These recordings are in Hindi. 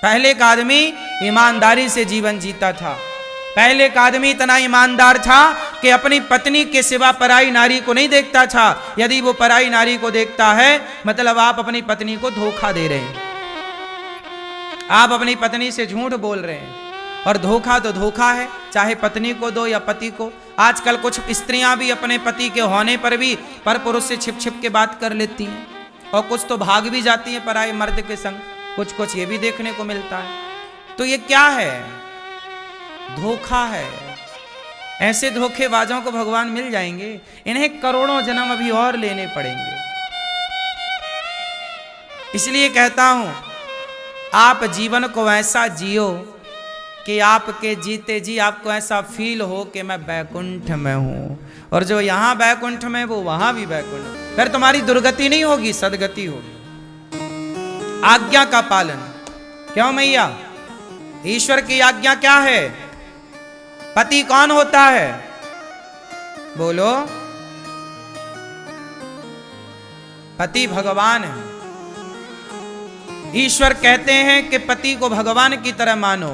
पहले का आदमी ईमानदारी से जीवन जीता था। पहले का आदमी इतना ईमानदार था कि अपनी पत्नी के सिवा पराई नारी को नहीं देखता था। यदि वो पराई नारी को देखता है मतलब आप अपनी पत्नी को धोखा दे रहे हैं, आप अपनी पत्नी से झूठ बोल रहे हैं। और धोखा तो धोखा है, चाहे पत्नी को दो या पति को। आजकल कुछ स्त्रियां भी अपने पति के होने पर भी पर पुरुष से छिप छिप के बात कर लेती हैं, और कुछ तो भाग भी जाती हैं पराये मर्द के संग। कुछ कुछ ये भी देखने को मिलता है। तो ये क्या है? धोखा है। ऐसे धोखेबाजों को भगवान मिल जाएंगे, इन्हें करोड़ों जन्म अभी और लेने पड़ेंगे। इसलिए कहता हूं आप जीवन को ऐसा जियो कि आपके जीते जी आपको ऐसा फील हो कि मैं बैकुंठ में हूं, और जो यहां बैकुंठ में वो वहां भी बैकुंठ। फिर तुम्हारी दुर्गति नहीं होगी, सदगति होगी। आज्ञा का पालन। क्यों मैया? ईश्वर की आज्ञा क्या है? पति कौन होता है? बोलो। पति भगवान है। ईश्वर कहते हैं कि पति को भगवान की तरह मानो।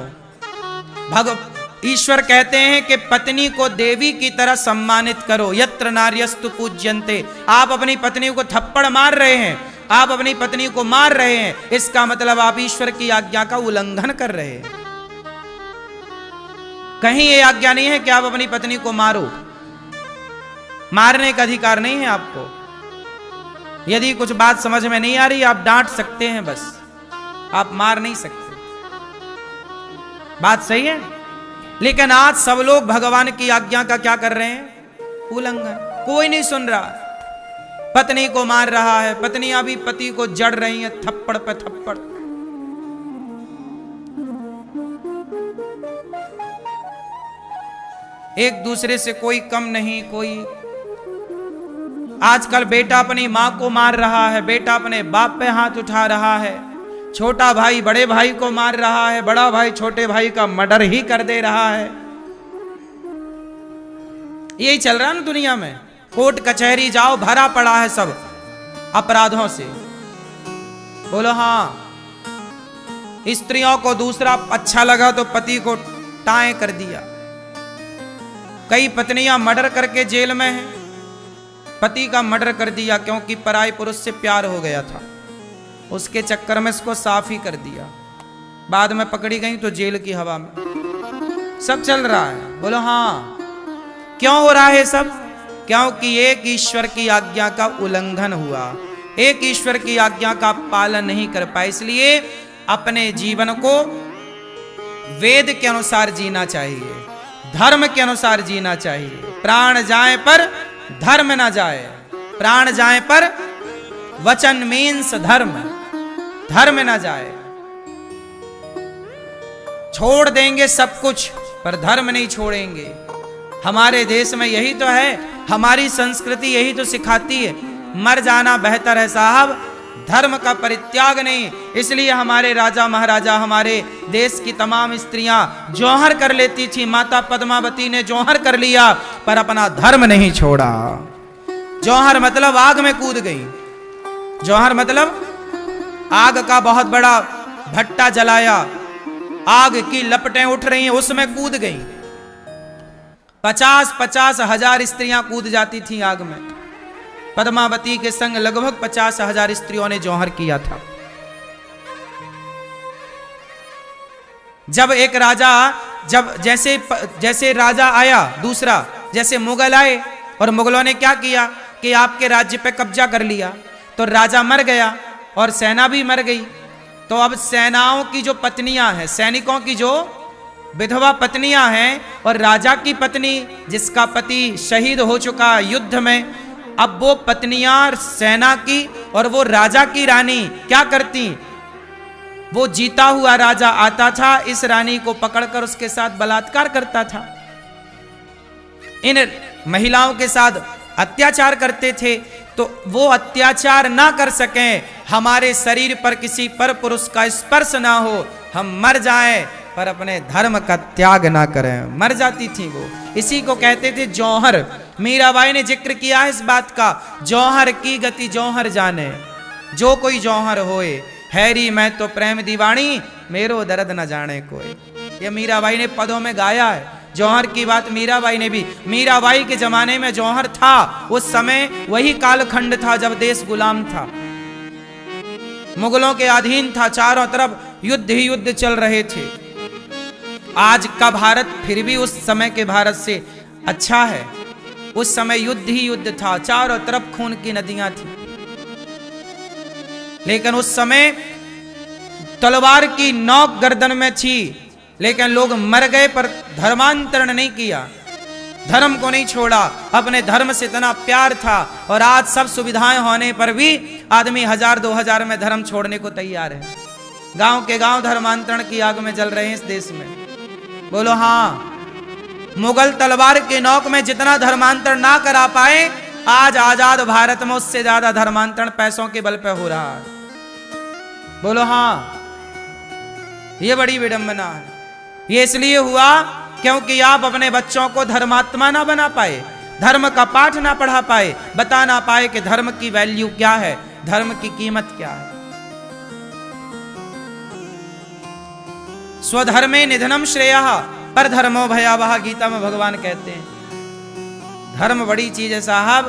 ईश्वर कहते हैं कि पत्नी को देवी की तरह सम्मानित करो। यत्र नार्यस्तु पूज्यन्ते। आप अपनी पत्नी को थप्पड़ मार रहे हैं, आप अपनी पत्नी को मार रहे हैं, इसका मतलब आप ईश्वर की आज्ञा का उल्लंघन कर रहे हैं। कहीं ये आज्ञा नहीं है कि आप अपनी पत्नी को मारो। मारने का अधिकार नहीं है आपको। यदि कुछ बात समझ में नहीं आ रही आप डांट सकते हैं, बस आप मार नहीं सकते। बात सही है। लेकिन आज सब लोग भगवान की आज्ञा का क्या कर रहे हैं? उल्लंघन। कोई नहीं सुन रहा। पत्नी को मार रहा है, पत्नियां भी पति को जड़ रही हैं थप्पड़ पे थप्पड़। एक दूसरे से कोई कम नहीं। कोई आजकल बेटा अपनी मां को मार रहा है, बेटा अपने बाप पे हाथ उठा रहा है, छोटा भाई बड़े भाई को मार रहा है, बड़ा भाई छोटे भाई का मर्डर ही कर दे रहा है। यही चल रहा है ना दुनिया में। कोर्ट कचहरी जाओ, भरा पड़ा है सब अपराधों से। बोलो हाँ। स्त्रियों को दूसरा अच्छा लगा तो पति को टाए कर दिया। कई पत्नियां मर्डर करके जेल में हैं, पति का मर्डर कर दिया क्योंकि पराये पुरुष से प्यार हो गया था, उसके चक्कर में इसको साफ ही कर दिया। बाद में पकड़ी गई तो जेल की हवा में। सब चल रहा है। बोलो हाँ। क्यों हो रहा है सब? क्योंकि एक ईश्वर की आज्ञा का उल्लंघन हुआ, एक ईश्वर की आज्ञा का पालन नहीं कर पाए। इसलिए अपने जीवन को वेद के अनुसार जीना चाहिए, धर्म के अनुसार जीना चाहिए। प्राण जाए पर धर्म ना जाए। प्राण जाए पर वचन मीन्स धर्म, धर्म ना जाए। छोड़ देंगे सब कुछ पर धर्म नहीं छोड़ेंगे। हमारे देश में यही तो है, हमारी संस्कृति यही तो सिखाती है। मर जाना बेहतर है साहब, धर्म का परित्याग नहीं। इसलिए हमारे राजा महाराजा, हमारे देश की तमाम स्त्रियां जौहर कर लेती थी। माता पद्मावती ने जौहर कर लिया पर अपना धर्म नहीं छोड़ा। जौहर मतलब आग में कूद गई। जौहर मतलब आग का बहुत बड़ा भट्टा जलाया, आग की लपटें उठ रही हैं, उसमें कूद गई। 50-50 हजार स्त्रियां कूद जाती थी आग में। पद्मावती के संग लगभग 50,000 स्त्रियों ने जौहर किया था। जब एक राजा, जब जैसे राजा आया दूसरा, जैसे मुगल आए और मुगलों ने क्या किया कि आपके राज्य पे कब्जा कर लिया, तो राजा मर गया और सेना भी मर गई। तो अब सेनाओं की जो पत्नियां हैं, सैनिकों की जो विधवा पत्नियां हैं और राजा की पत्नी जिसका पति शहीद हो चुका युद्ध में, अब वो पत्नियां सेना की और वो राजा की रानी क्या करती? वो जीता हुआ राजा आता था, इस रानी को पकड़कर उसके साथ बलात्कार करता था, इन महिलाओं के साथ अत्याचार करते थे। तो वो अत्याचार ना कर सकें, हमारे शरीर पर किसी पर पुरुष का स्पर्श ना हो, हम मर जाएं पर अपने धर्म का त्याग ना करें। मर जाती थी वो। इसी को कहते थे जौहर। मीराबाई ने जिक्र किया है इस बात का, जौहर की गति जौहर जाने, जो कोई जौहर होए। हैरी मैं तो प्रेम दीवानी, मेरो दर्द न जाने कोई। ये मीराबाई ने पदों में गाया है। जौहर की बात मीराबाई ने भी, मीराबाई के जमाने में जौहर था, उस समय वही कालखंड था जब देश गुलाम था, मुगलों के अधीन था, चारों तरफ युद्ध ही युद्ध चल रहे थे। आज का भारत फिर भी उस समय के भारत से अच्छा है। उस समय युद्ध ही युद्ध था, चारों तरफ खून की नदियां थी, लेकिन उस समय तलवार की नोक गर्दन में थी, लेकिन लोग मर गए पर धर्मांतरण नहीं किया, धर्म को नहीं छोड़ा। अपने धर्म से इतना प्यार था। और आज सब सुविधाएं होने पर भी आदमी 1000-2000 में धर्म छोड़ने को तैयार है। गांव के गांव धर्मांतरण की आग में जल रहे हैं इस देश में। बोलो हाँ। मुगल तलवार की नोक में जितना धर्मांतरण ना करा पाए, आज आजाद भारत में उससे ज्यादा धर्मांतरण पैसों के बल पे हो रहा है। बोलो हाँ। ये बड़ी विडंबना है। ये इसलिए हुआ क्योंकि आप अपने बच्चों को धर्मात्मा ना बना पाए, धर्म का पाठ ना पढ़ा पाए, बता ना पाए कि धर्म की वैल्यू क्या है, धर्म की कीमत क्या है। स्वधर्मे निधनम श्रेयः पर धर्मो भयावह, गीता में भगवान कहते हैं। धर्म बड़ी चीज है साहब।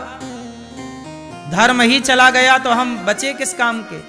धर्म ही चला गया तो हम बचे किस काम के।